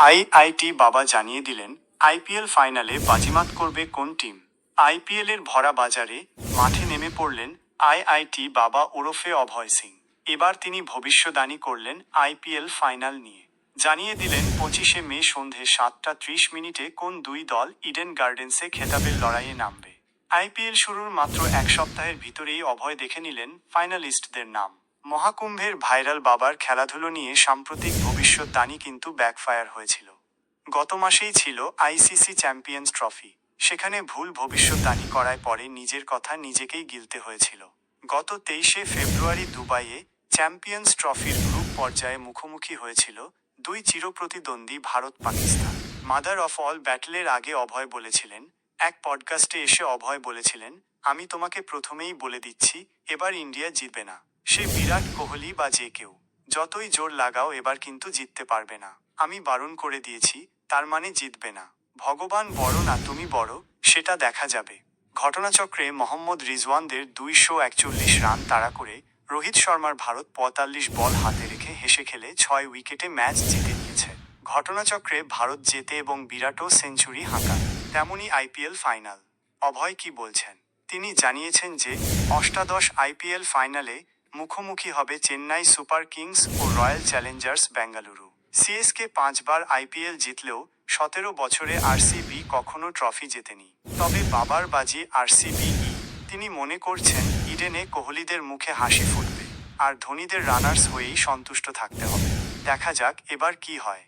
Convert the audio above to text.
IIT বাবা জানিয়ে দিলেন, আইপিএল ফাইনালে বাজিমাত করবে কোন টিম। আইপিএলের ভরা বাজারে মাঠে নেমে পড়লেন আইআইটি বাবা ওরফে অভয় সিং। এবার তিনি ভবিষ্যদ্বাণী করলেন আইপিএল ফাইনাল নিয়ে। জানিয়ে দিলেন 25শে মে সন্ধে 7:30 কোন দুই দল ইডেন গার্ডেন্সে খেতাবের লড়াইয়ে নামবে। আইপিএল শুরুর মাত্র এক সপ্তাহের ভিতরেই অভয় দেখে নিলেন ফাইনালিস্টদের নাম। মহাকুম্ভের ভাইরাল বাবার খেলাধুলো নিয়ে সাম্প্রতিক ভবিষ্যদ্বাণী কিন্তু ব্যাকফায়ার হয়েছিল। গত মাসেই ছিল আইসিসি চ্যাম্পিয়ন্স ট্রফি, সেখানে ভুল ভবিষ্যদ্বাণী করায় পরে নিজের কথা নিজেকেই গিলতে হয়েছিল। গত 23শে ফেব্রুয়ারি দুবাইয়ে চ্যাম্পিয়ন্স ট্রফির গ্রুপ পর্যায়ে মুখোমুখি হয়েছিল দুই চিরপ্রতিদ্বন্দ্বী Bharat Pakistan. Mother of all ব্যাটলের আগে অভয় বলেছিলেন, এক পডকাস্টে এসে অভয় বলেছিলেন, আমি তোমাকে প্রথমেই বলে দিচ্ছি, এবার ইন্ডিয়া জিতবে না। সে বিরাট কোহলি বা যে কেউ যতই জোর লাগাও এবার কিন্তু জিততে পারবে না। আমি বারণ করে দিয়েছি, তার মানে জিতবে না। ভগবান বড় না তুমি বড়, সেটা দেখা যাবে। ঘটনাচক্রে মোহাম্মদ রিজওয়ানদের 241 রান তাড়া করে রোহিত শর্মার ভারত 45 বল হাতে রেখে হেসে খেলে 6 উইকেটে ম্যাচ জিতে নিয়েছে। ঘটনাচক্রে ভারত জেতে এবং বিরাটও সেঞ্চুরি হাঁকান। তেমনই আইপিএল ফাইনাল। অভয় কি বলছেন? তিনি জানিয়েছেন যে অষ্টাদশ আইপিএল ফাইনালে মুখোমুখি হবে চেন্নাই সুপার কিংস ও রয়্যাল চ্যালেঞ্জার্স বেঙ্গালুরু। সিএসকে 5বার আইপিএল জিতলেও 17 বছরে আরসিবি কখনো ট্রফি জেতেনি। তবে বাবার বাজি আরসিবি। তিনি মনে করছেন ইডেনে কোহলিদের মুখে হাসি ফুটবে আর ধোনিদের রানার্স হয়েই সন্তুষ্ট থাকতে হবে। দেখা যাক এবার কি হয়।